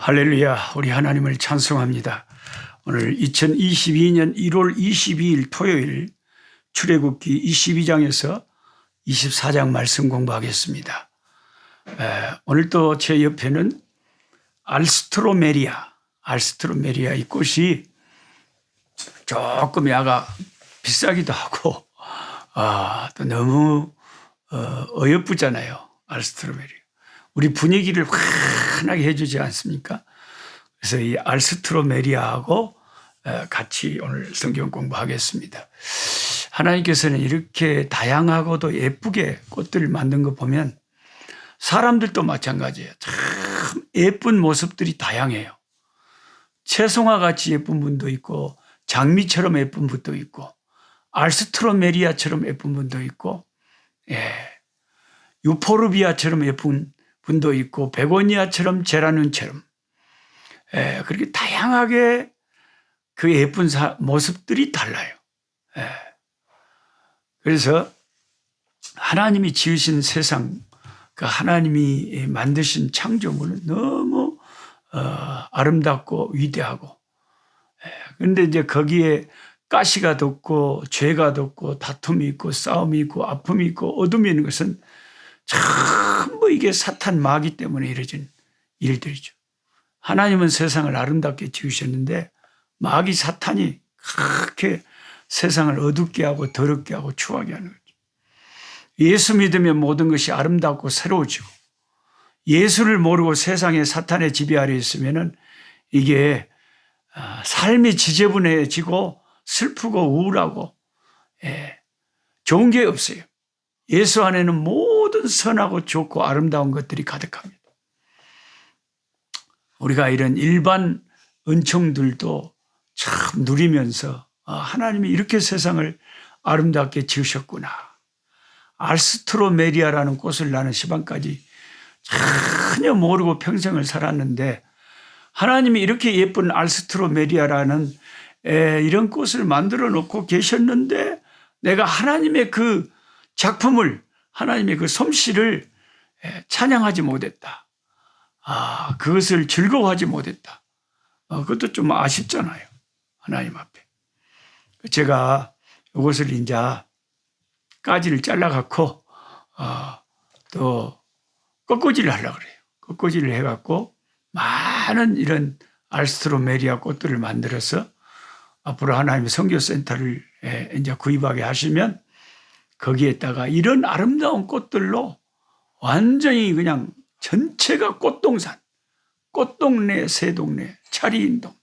할렐루야, 우리 하나님을 찬송합니다. 오늘 2022년 1월 22일 토요일 출애굽기 22장에서 24장 말씀 공부하겠습니다. 오늘 또 제 옆에는 알스트로메리아 이 꽃이 조금 야가 비싸기도 하고 또 너무 어여쁘잖아요. 알스트로메리아. 우리 분위기를 환하게 해주지 않습니까? 그래서 이 알스트로메리아하고 같이 오늘 성경 공부하겠습니다. 하나님께서는 이렇게 다양하고도 예쁘게 꽃들을 만든 거 보면 사람들도 마찬가지예요. 참 예쁜 모습들이 다양해요. 채송화 같이 예쁜 분도 있고 장미처럼 예쁜 분도 있고 알스트로메리아처럼 예쁜 분도 있고 유포르비아처럼 예쁜 분도 있고 베고니아처럼 제라늄처럼 그렇게 다양하게 그 예쁜 모습들이 달라요. 그래서 하나님이 지으신 세상, 그 하나님이 만드신 창조물은 너무 아름답고 위대하고, 그런데 이제 거기에 가시가 돋고 죄가 돋고 다툼이 있고 싸움이 있고 아픔이 있고 어둠이 있는 것은 전부 이게 사탄 마귀 때문에 이루어진 일들이죠. 하나님은 세상을 아름답게 지으셨는데 마귀 사탄이 그렇게 세상을 어둡게 하고 더럽게 하고 추하게 하는 거죠. 예수 믿으면 모든 것이 아름답고 새로워지고, 예수를 모르고 세상에 사탄의 지배 아래 있으면은 이게 삶이 지저분해지고 슬프고 우울하고 좋은 게 없어요. 예수 안에는 모든 선하고 좋고 아름다운 것들이 가득합니다. 우리가 이런 일반 은총들도 참 누리면서 하나님이 이렇게 세상을 아름답게 지으셨구나. 알스트로메리아라는 꽃을 나는 시방까지 전혀 모르고 평생을 살았는데 하나님이 이렇게 예쁜 알스트로메리아라는 이런 꽃을 만들어 놓고 계셨는데 내가 하나님의 그 작품을, 하나님의 그 솜씨를 찬양하지 못했다. 그것을 즐거워하지 못했다. 그것도 좀 아쉽잖아요. 하나님 앞에. 제가 이것을 이제 가지를 잘라갖고 또 꺾어지를 하려고 그래요. 꺾어지를 해갖고 많은 이런 알스트로메리아 꽃들을 만들어서 앞으로 하나님의 선교센터를 이제 구입하게 하시면 거기에다가 이런 아름다운 꽃들로 완전히 그냥 전체가 꽃동산, 꽃동네, 새동네, 차리인동.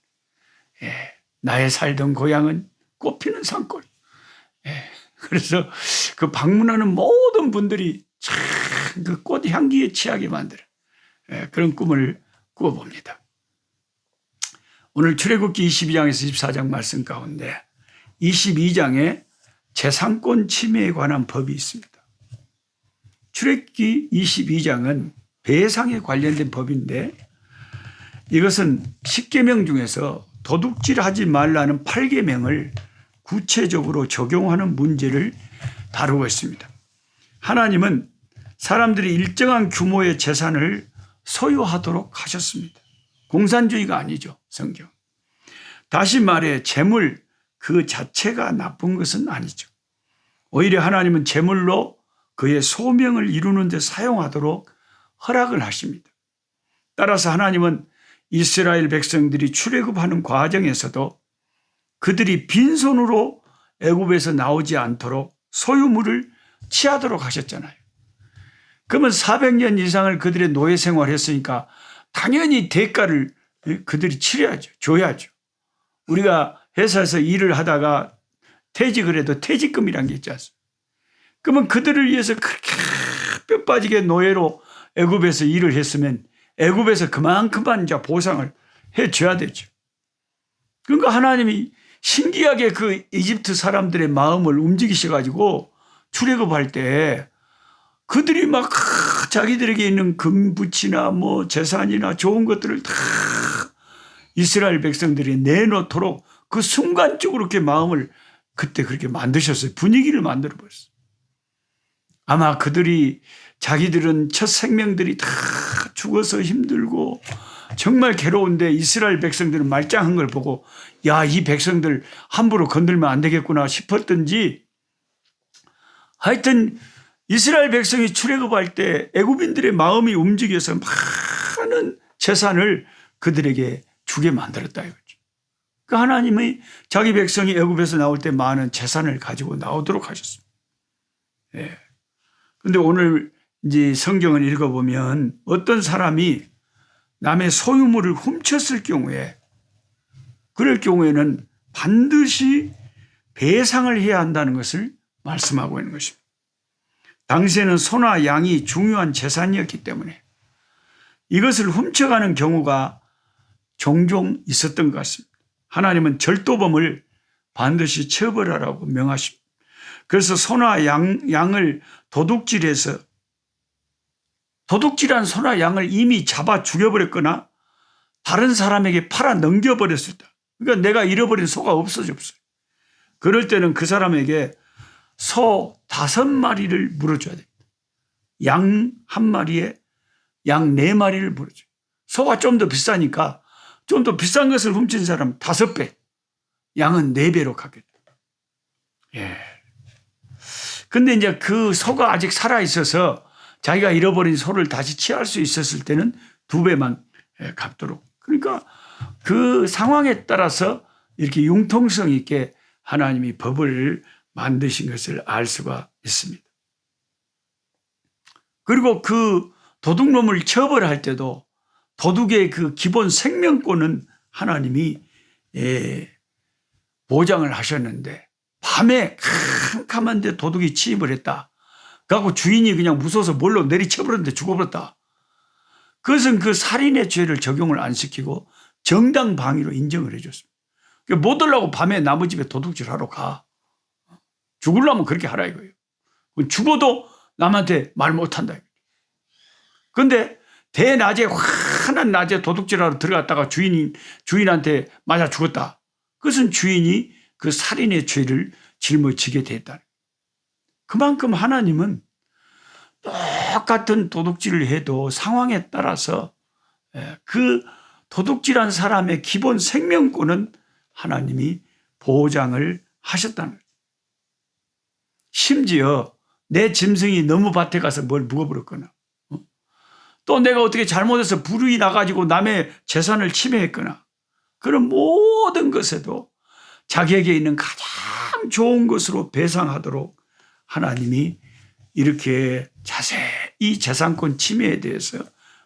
나의 살던 고향은 꽃피는 산골. 그래서 그 방문하는 모든 분들이 참 그 꽃 향기에 취하게 만들어 그런 꿈을 꾸어봅니다. 오늘 출애굽기 22장에서 24장 말씀 가운데 22장에 재산권 침해에 관한 법이 있습니다. 출애굽기 22장은 배상에 관련된 법인데 이것은 10계명 중에서 도둑질하지 말라는 8계명을 구체적으로 적용하는 문제를 다루고 있습니다. 하나님은 사람들이 일정한 규모의 재산을 소유하도록 하셨습니다. 공산주의가 아니죠, 성경. 다시 말해 재물 그 자체가 나쁜 것은 아니죠. 오히려 하나님은 재물로 그의 소명을 이루는 데 사용하도록 허락을 하십니다. 따라서 하나님은 이스라엘 백성들이 출애굽하는 과정에서도 그들이 빈손으로 애굽에서 나오지 않도록 소유물을 취하도록 하셨잖아요. 그러면 400년 이상을 그들의 노예 생활했으니까 당연히 대가를 그들이 치러야죠. 줘야죠. 우리가 회사에서 일을 하다가 퇴직을 해도 퇴직금이란 게 있지 않습니까? 그러면 그들을 위해서 그렇게 뼈 빠지게 노예로 애굽에서 일을 했으면 애굽에서 그만큼만 이제 보상을 해줘야 되죠. 그러니까 하나님이 신기하게 그 이집트 사람들의 마음을 움직이셔가지고 출애굽할 때 그들이 막 자기들에게 있는 금붙이나 뭐 재산이나 좋은 것들을 다 이스라엘 백성들이 내놓도록 그 순간적으로 그렇게 마음을 그때 그렇게 만드셨어요. 분위기를 만들어 버렸어요. 아마 그들이 자기들은 첫 생명들이 다 죽어서 힘들고 정말 괴로운데 이스라엘 백성들은 말짱한 걸 보고 야, 이 백성들 함부로 건들면 안 되겠구나 싶었던지 하여튼 이스라엘 백성이 출애굽할 때 애굽인들의 마음이 움직여서 많은 재산을 그들에게 주게 만들었다 이거죠. 그 하나님이 자기 백성이 애굽에서 나올 때 많은 재산을 가지고 나오도록 하셨습니다. 예. 근데 오늘 이제 성경을 읽어보면 어떤 사람이 남의 소유물을 훔쳤을 경우에 그럴 경우에는 반드시 배상을 해야 한다는 것을 말씀하고 있는 것입니다. 당시에는 소나 양이 중요한 재산이었기 때문에 이것을 훔쳐가는 경우가 종종 있었던 것 같습니다. 하나님은 절도범을 반드시 처벌하라고 명하십니다. 그래서 소나 양을 도둑질해서 도둑질한 소나 양을 이미 잡아 죽여버렸거나 다른 사람에게 팔아 넘겨버렸을 때, 그러니까 내가 잃어버린 소가 없어졌어요. 그럴 때는 그 사람에게 소 5마리를 물어줘야 됩니다. 양 1마리에 양 4마리를 물어줘요. 소가 좀 더 비싸니까 좀 더 비싼 것을 훔친 사람 5배, 양은 4배로 갚겠다. 예. 근데 이제 그 소가 아직 살아있어서 자기가 잃어버린 소를 다시 취할 수 있었을 때는 2배만 갚도록. 그러니까 그 상황에 따라서 이렇게 융통성 있게 하나님이 법을 만드신 것을 알 수가 있습니다. 그리고 그 도둑놈을 처벌할 때도 도둑의 그 기본 생명권은 하나님이 보장을 하셨는데 밤에 캄캄한데 도둑이 침입을 했다. 그래서 주인이 그냥 무서워서 몰로 내리쳐버렸는데 죽어버렸다. 그것은 그 살인의 죄를 적용을 안 시키고 정당 방위로 인정을 해줬습니다. 못 오려고 밤에 남의 집에 도둑질하러 가. 죽으려면 그렇게 하라 이거예요. 죽어도 남한테 말 못한다. 그런데 대낮에 환한 낮에 도둑질하러 들어갔다가 주인한테 맞아 죽었다. 그것은 주인이 그 살인의 죄를 짊어지게 됐다. 그만큼 하나님은 똑같은 도둑질을 해도 상황에 따라서 그 도둑질한 사람의 기본 생명권은 하나님이 보장을 하셨다는 거예요. 심지어 내 짐승이 너무 밭에 가서 뭘 묵어버렸거나 또 내가 어떻게 잘못해서 불이 나가지고 남의 재산을 침해했거나 그런 모든 것에도 자기에게 있는 가장 좋은 것으로 배상하도록 하나님이 이렇게 자세히 재산권 침해에 대해서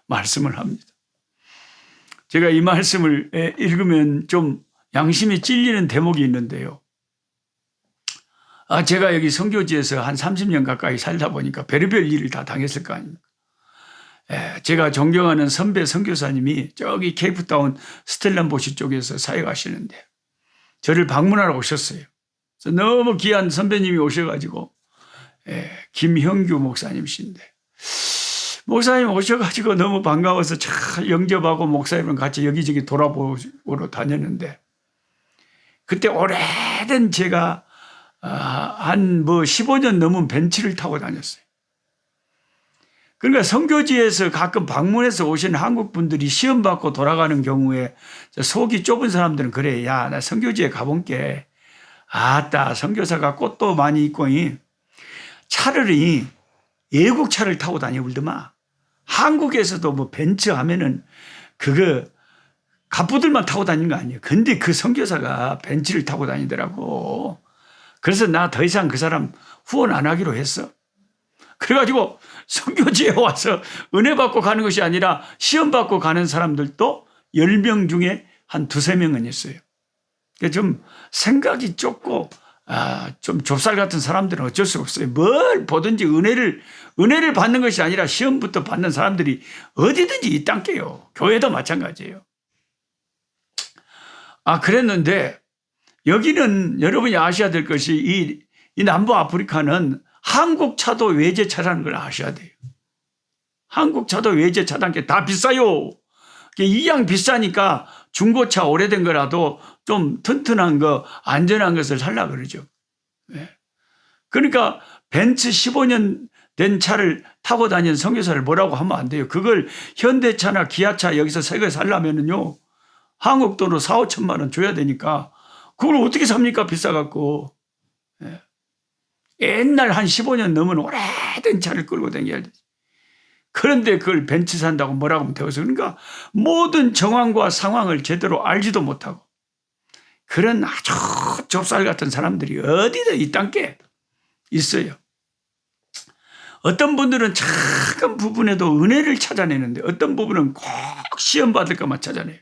말씀을 합니다. 제가 이 말씀을 읽으면 좀 양심이 찔리는 대목이 있는데요. 제가 여기 선교지에서 한 30년 가까이 살다 보니까 별의별 일을 다 당했을 거 아닙니까? 제가 존경하는 선배 선교사님이 저기 케이프타운 스텔란보시 쪽에서 사역하시는데 저를 방문하러 오셨어요. 그래서 너무 귀한 선배님이 오셔가지고 김형규 목사님이신데 목사님 오셔가지고 너무 반가워서 잘 영접하고 목사님은 같이 여기저기 돌아보러 다녔는데 그때 오래된 제가 한 15년 넘은 벤츠를 타고 다녔어요. 그러니까 선교지에서 가끔 방문해서 오신 한국 분들이 시험 받고 돌아가는 경우에 속이 좁은 사람들은 그래. 야, 나 선교지에 가본게. 아따, 선교사가 꽃도 많이 있고 차를 외국 차를 타고 다니울더만. 한국에서도 뭐 벤츠 하면은 그거 갑부들만 타고 다니는 거 아니에요. 근데 그 선교사가 벤츠를 타고 다니더라고. 그래서 나 더 이상 그 사람 후원 안 하기로 했어. 그래가지고 선교지에 와서 은혜 받고 가는 것이 아니라 시험 받고 가는 사람들도 10명 중에 한 2-3명은 있어요. 그러니까 좀 생각이 좁고 좀 좁쌀 같은 사람들은 어쩔 수가 없어요. 뭘 보든지 은혜를 받는 것이 아니라 시험부터 받는 사람들이 어디든지 있단게요. 교회도 마찬가지예요. 그랬는데 여기는 여러분이 아셔야 될 것이 이 남부 아프리카는 한국 차도 외제차라는 걸 아셔야 돼요. 한국 차도 외제차라는 게 다 비싸요. 이양 비싸니까 중고차 오래된 거라도 좀 튼튼한 거, 안전한 것을 살라 그러죠. 그러니까 벤츠 15년 된 차를 타고 다니는 선교사를 뭐라고 하면 안 돼요. 그걸 현대차나 기아차 여기서 새 거 살려면은요, 한국 돈으로 4, 5천만 원 줘야 되니까 그걸 어떻게 삽니까? 비싸갖고. 예. 옛날 한 15년 넘은 오래된 차를 끌고 다녀야 돼. 그런데 그걸 벤츠 산다고 뭐라고 하면 되어서, 그러니까 모든 정황과 상황을 제대로 알지도 못하고 그런 아주 좁쌀 같은 사람들이 어디든 이 땅에 있어요. 어떤 분들은 작은 부분에도 은혜를 찾아내는데 어떤 부분은 꼭 시험 받을까만 찾아내요.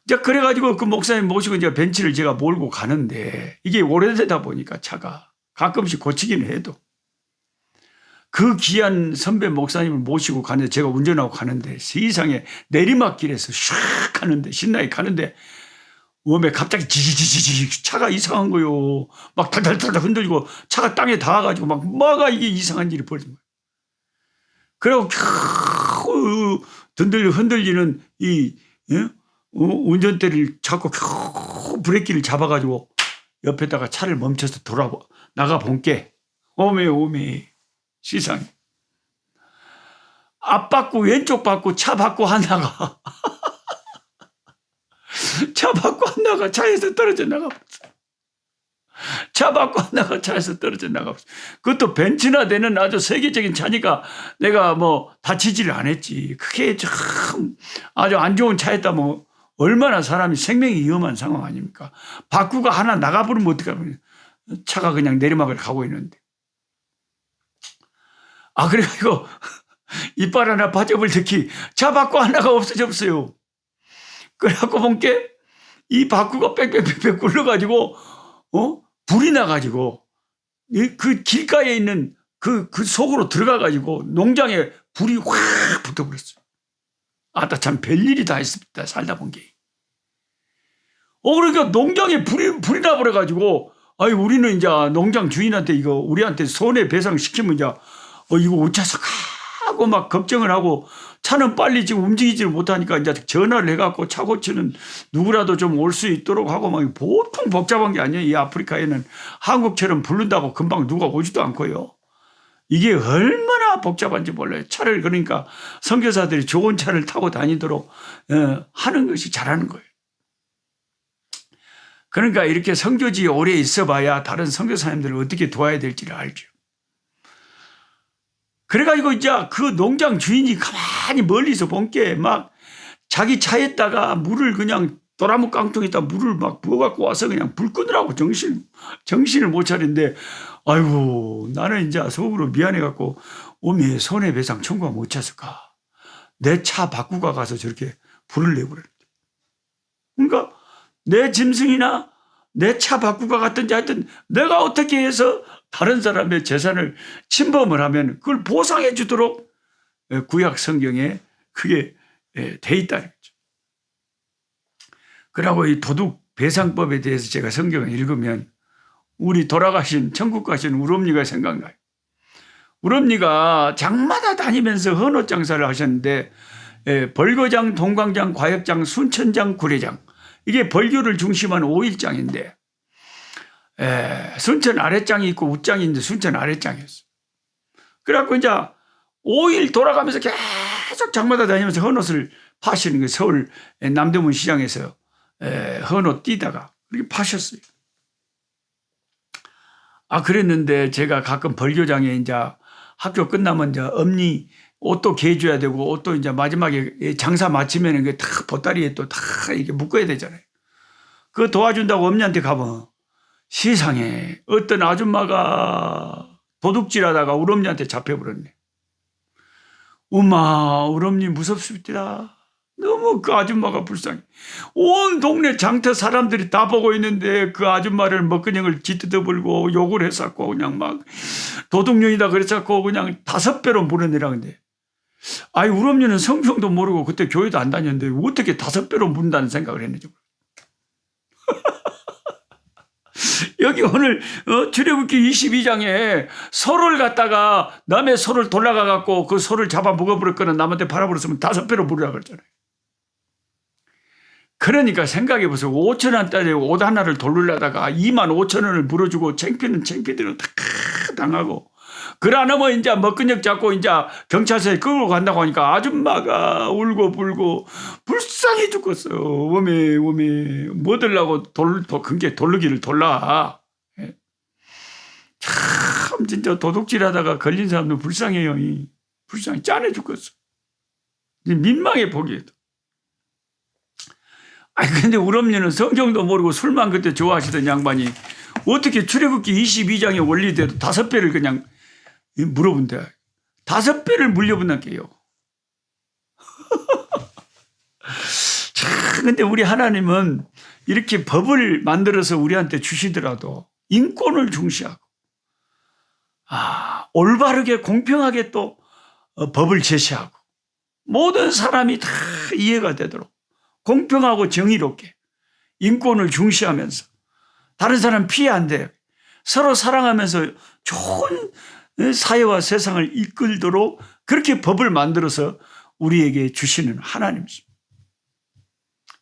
이제 그래가지고 그 목사님 모시고 이제 벤츠를 제가 몰고 가는데 이게 오래되다 보니까 차가 가끔씩 고치기는 해도 그 귀한 선배 목사님을 모시고 가는데 제가 운전하고 가는데 세상에 내리막길에서 샥 가는데 신나게 가는데 웜에 갑자기 지지지지지 차가 이상한 거요. 막 달달달달 흔들리고 차가 땅에 닿아가지고 막 뭐가 이게 이상한 일이 벌어진 거예요. 그리고 흔들리는 이 운전대를 잡고 브레이크를 잡아가지고 옆에다가 차를 멈춰서 나가 본게 오메 세상에 앞 바꾸 왼쪽 바꾸 차 바꾸 하다가 차 바꾸 하다가 차에서 떨어져 나가버렸어. 차 바꾸 하다가 차에서 떨어져 나가버렸어. 그것도 벤츠나 되는 아주 세계적인 차니까 내가 뭐 다치지를 않았지. 그게 참 아주 안 좋은 차였다면 얼마나 사람이 생명이 위험한 상황 아닙니까? 바꾸가 하나 나가버리면 어떡하면 차가 그냥 내리막을 가고 있는데. 그래가지고 이빨 하나 빠져볼 특히 차 바꾸 하나가 없어졌어요. 그래갖고 본게 이 바꾸가 빽빽빽빽 굴러가지고 불이 나가지고 그 길가에 있는 그 속으로 들어가가지고 농장에 불이 확 붙어버렸어요. 참 별일이 다 있습니다. 살다 본 게. 그러니까 농장에 불이 나버려가지고 우리는 이제 농장 주인한테 이거 우리한테 손해배상 시키면 이제 이거 어째서 하고 막 걱정을 하고 차는 빨리 지금 움직이지를 못하니까 이제 전화를 해갖고 차 고치는 누구라도 좀 올 수 있도록 하고 막 보통 복잡한 게 아니에요. 이 아프리카에는 한국처럼 부른다고 금방 누가 오지도 않고요. 이게 얼마나 복잡한지 몰라요. 차를 그러니까 선교사들이 좋은 차를 타고 다니도록 하는 것이 잘하는 거예요. 그러니까 이렇게 선교지에 오래 있어봐야 다른 선교사님들을 어떻게 도와야 될지를 알죠. 그래가지고 이제 그 농장 주인이 가만히 멀리서 본 게 막 자기 차에다가 물을 그냥 도라무 깡통에다 물을 막 부어갖고 와서 그냥 불 끄느라고 정신을 못 차린데 아이고 나는 이제 속으로 미안해갖고 어메 손해배상 청구가 못 찼을까. 내 차 바꾸가 가서 저렇게 불을 내버렸는데. 그러니까 내 짐승이나 내 차 바꾸가 갔든지 하여튼 내가 어떻게 해서 다른 사람의 재산을 침범을 하면 그걸 보상해 주도록 구약 성경에 그게 돼 있다는 거죠. 그러고 이 도둑 배상법에 대해서 제가 성경을 읽으면 우리 돌아가신 천국 가신 우롬니가 생각나요. 우롬니가 장마다 다니면서 헌옷 장사를 하셨는데 벌거장, 동광장, 과역장, 순천장, 구례장 이게 벌교를 중심한 5일장인데 순천 아랫장이 있고 웃장이 있는데 순천 아랫장이었어. 그래갖고 이제 5일 돌아가면서 계속 장마다 다니면서 헌옷을 파시는 거예요. 서울 남대문 시장에서 헌옷 뛰다가 그렇게 파셨어요. 그랬는데 제가 가끔 벌교장에 이제 학교 끝나면 이제 엄니 옷도 개줘야 되고 옷도 이제 마지막에 장사 마치면 이게 다 보따리에 또 다 이렇게 묶어야 되잖아요. 그거 도와준다고 엄니한테 가면 세상에 어떤 아줌마가 도둑질하다가 우리 엄니한테 잡혀버렸네. 엄마 우리 엄니 무섭습니다. 너무 그 아줌마가 불쌍해. 온 동네 장터 사람들이 다 보고 있는데 그 아줌마를 먹그녕을 짓뜯어 불고 욕을 했었고 그냥 막 도둑년이다 그랬었고 그냥 5배로 물어내라는데 우리 엄니는 성경도 모르고 그때 교회도 안 다녔는데 어떻게 5배로 문다는 생각을 했는지 여기 오늘 출애굽기 22장에 소를 갖다가 남의 소를 돌아가 갖고 그 소를 잡아 먹어버렸거나 남한테 팔아버렸으면 5배로 물으라 그랬잖아요. 그러니까 생각해보세요. 5,000원짜리 옷 하나를 돌리려다가 25,000원을 물어주고 창피는 창피대로 다 당하고 글 안 하면 이제 먹근육 잡고 이제 경찰서에 끌고 간다고 하니까 아줌마가 울고 불고 불쌍해 죽겠어요. 웜에 뭐 들라고 그게 돌르기를 돌라. 예. 참 진짜 도둑질하다가 걸린 사람도 불쌍해요. 불쌍해 짠해 죽겠어. 민망해 보기에도. 아니 근데 우리 엄니는 성경도 모르고 술만 그때 좋아하시던 양반이 어떻게 출애굽기 22장의 원리대로 5배를 그냥 물어본대. 5배를 물려본다게요. 참 근데 우리 하나님은 이렇게 법을 만들어서 우리한테 주시더라도 인권을 중시하고 올바르게 공평하게 또 법을 제시하고 모든 사람이 다 이해가 되도록 공평하고 정의롭게 인권을 중시하면서 다른 사람 피해 안 돼요. 서로 사랑하면서 좋은 사회와 세상을 이끌도록 그렇게 법을 만들어서 우리에게 주시는 하나님이십니다.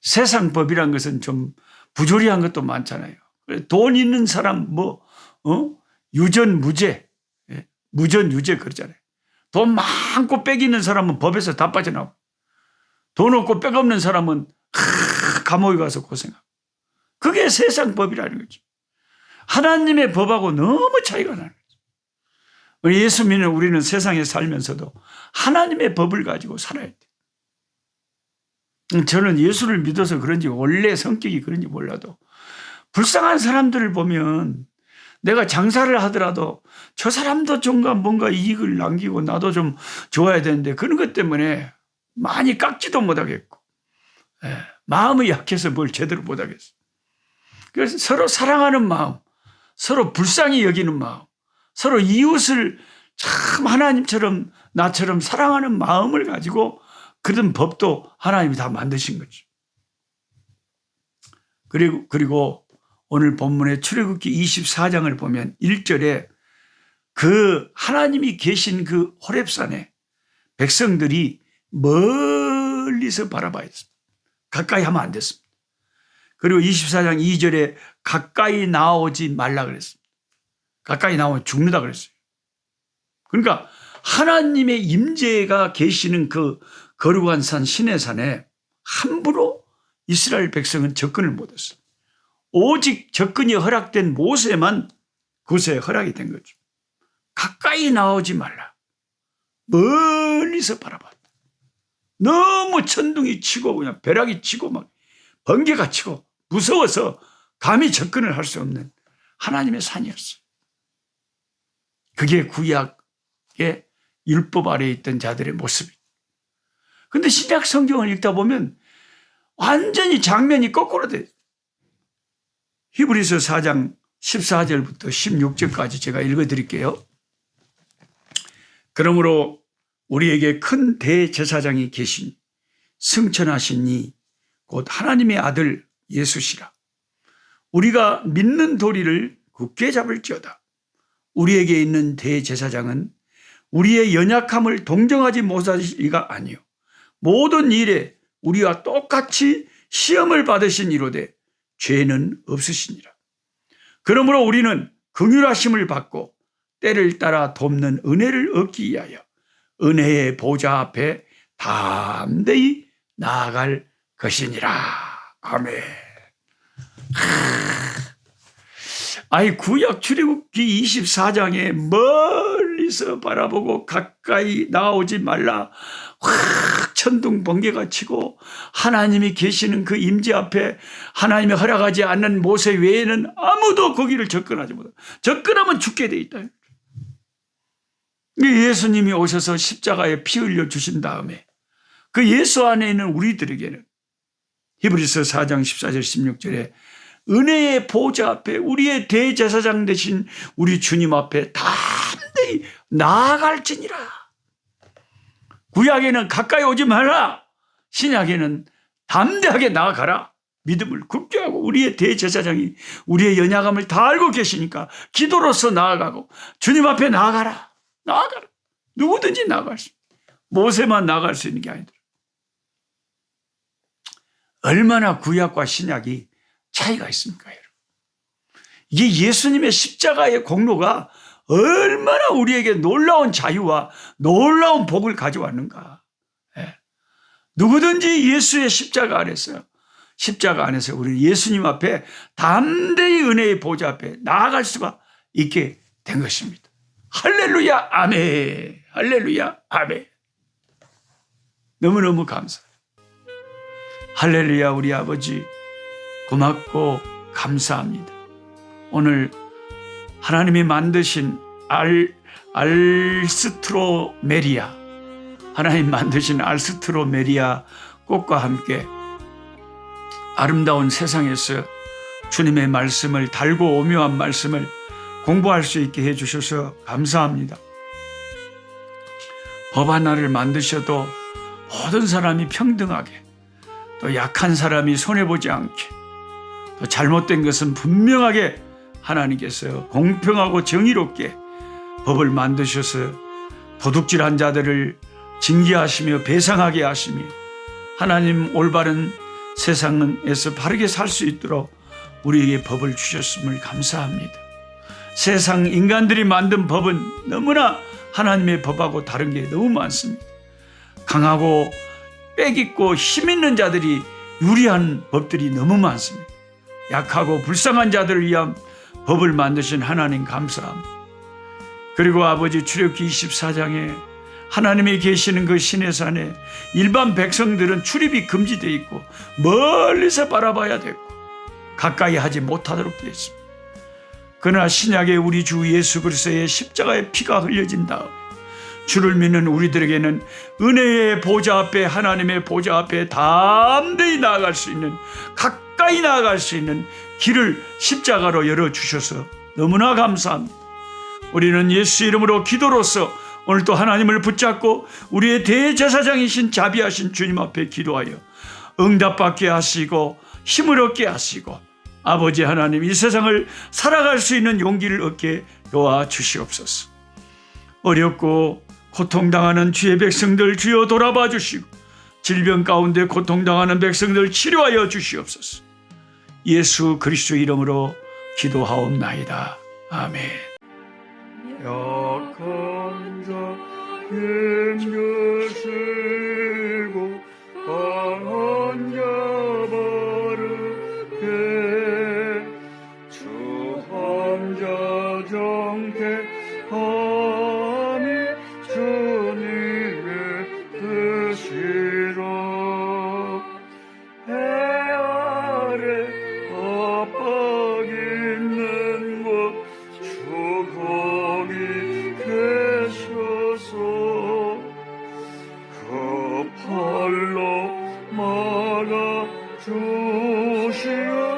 세상 법이란 것은 좀 부조리한 것도 많잖아요. 돈 있는 사람 유전무죄, 무전유죄 그러잖아요. 돈 많고 빽 있는 사람은 법에서 다 빠져나오고 돈 없고 빽 없는 사람은 감옥에 가서 고생하고 그게 세상 법이라는 거죠. 하나님의 법하고 너무 차이가 나는 거죠. 우리 예수 믿는 우리는 세상에 살면서도 하나님의 법을 가지고 살아야 돼요. 저는 예수를 믿어서 그런지 원래 성격이 그런지 몰라도 불쌍한 사람들을 보면 내가 장사를 하더라도 저 사람도 좀 뭔가 이익을 남기고 나도 좀 좋아야 되는데 그런 것 때문에 많이 깎지도 못하겠고 마음이 약해서 뭘 제대로 못하겠어. 그래서 서로 사랑하는 마음, 서로 불쌍히 여기는 마음, 서로 이웃을 참 하나님처럼 나처럼 사랑하는 마음을 가지고 그런 법도 하나님이 다 만드신 거죠. 그리고 오늘 본문의 출애굽기 24장을 보면 1절에 그 하나님이 계신 그 호렙산에 백성들이 멀리서 바라봐야 했습니다. 가까이 하면 안 됐습니다. 그리고 24장 2절에 가까이 나오지 말라 그랬습니다. 가까이 나오면 죽는다 그랬어요. 그러니까 하나님의 임재가 계시는 그 거룩한 산 시내산에 함부로 이스라엘 백성은 접근을 못했어요. 오직 접근이 허락된 모세만 그곳에 허락이 된 거죠. 가까이 나오지 말라. 멀리서 바라봤다. 너무 천둥이 치고 그냥 벼락이 치고 막 번개가 치고 무서워서 감히 접근을 할 수 없는 하나님의 산이었어요. 그게 구약의 율법 아래에 있던 자들의 모습이에요. 그런데 신약 성경을 읽다 보면 완전히 장면이 거꾸로 돼요. 히브리서 4장 14절부터 16절까지 제가 읽어드릴게요. 그러므로 우리에게 큰 대제사장이 계신 승천하신 이 곧 하나님의 아들 예수시라. 우리가 믿는 도리를 굳게 잡을지어다. 우리에게 있는 대제사장은 우리의 연약함을 동정하지 못하실 리가 아니요 모든 일에 우리와 똑같이 시험을 받으신 이로되 죄는 없으시니라. 그러므로 우리는 긍휼하심을 받고 때를 따라 돕는 은혜를 얻기 위하여 은혜의 보좌 앞에 담대히 나아갈 것이니라. 아멘. 아이 구약 출애굽기 24장에 멀리서 바라보고 가까이 나오지 말라. 확 천둥 번개가 치고 하나님이 계시는 그 임재 앞에 하나님이 허락하지 않는 모세 외에는 아무도 거기를 접근하지 못하고 접근하면 죽게 돼 있다. 예수님이 오셔서 십자가에 피 흘려 주신 다음에 그 예수 안에 있는 우리들에게는 히브리서 4장 14절 16절에 은혜의 보좌 앞에 우리의 대제사장 되신 우리 주님 앞에 담대히 나아갈지니라. 구약에는 가까이 오지 말라. 신약에는 담대하게 나아가라. 믿음을 굳게 하고 우리의 대제사장이 우리의 연약함을 다 알고 계시니까 기도로서 나아가고 주님 앞에 나아가라. 나아가라. 누구든지 나아갈 수 있는. 모세만 나아갈 수 있는 게 아니더라. 얼마나 구약과 신약이 차이가 있습니까, 여러분? 이게 예수님의 십자가의 공로가 얼마나 우리에게 놀라운 자유와 놀라운 복을 가져왔는가. 예. 누구든지 예수의 십자가 안에서 우리 예수님 앞에 담대히 은혜의 보좌 앞에 나아갈 수가 있게 된 것입니다. 할렐루야 아멘. 할렐루야 아멘. 너무너무 감사해요. 할렐루야. 우리 아버지 고맙고 감사합니다. 오늘 하나님이 만드신 알스트로메리아, 하나님 만드신 알스트로메리아 꽃과 함께 아름다운 세상에서 주님의 말씀을, 달고 오묘한 말씀을 공부할 수 있게 해주셔서 감사합니다. 법 하나를 만드셔도 모든 사람이 평등하게, 또 약한 사람이 손해보지 않게, 또 잘못된 것은 분명하게 하나님께서 공평하고 정의롭게 법을 만드셔서 도둑질한 자들을 징계하시며 배상하게 하시며 하나님 올바른 세상에서 바르게 살 수 있도록 우리에게 법을 주셨음을 감사합니다. 세상 인간들이 만든 법은 너무나 하나님의 법하고 다른 게 너무 많습니다. 강하고 빽있고 힘있는 자들이 유리한 법들이 너무 많습니다. 약하고 불쌍한 자들을 위한 법을 만드신 하나님 감사합니다. 그리고 아버지, 출애굽기 24장에 하나님이 계시는 그 시내산에 일반 백성들은 출입이 금지되어 있고 멀리서 바라봐야 됐고 가까이 하지 못하도록 되어 있습니다. 그러나 신약의 우리 주 예수 그리스도의 십자가의 피가 흘려진 다음에 주를 믿는 우리들에게는 은혜의 보좌 앞에, 하나님의 보좌 앞에 담대히 나아갈 수 있는, 가까이 나아갈 수 있는 길을 십자가로 열어주셔서 너무나 감사합니다. 우리는 예수 이름으로 기도로서 오늘도 하나님을 붙잡고 우리의 대제사장이신 자비하신 주님 앞에 기도하여 응답받게 하시고 힘을 얻게 하시고 아버지 하나님, 이 세상을 살아갈 수 있는 용기를 얻게 도와주시옵소서. 어렵고 고통당하는 주의 백성들 주여 돌아봐 주시고 질병 가운데 고통당하는 백성들 치료하여 주시옵소서. 예수 그리스도 이름으로 기도하옵나이다. 아멘. 약한 자 힘주시고 강한 자 바르게 주한 자 정케하니 주님의 뜻이라. 해 아래 압박 있는 곳 주 거기 계셔서 그 팔로 막아 주시오.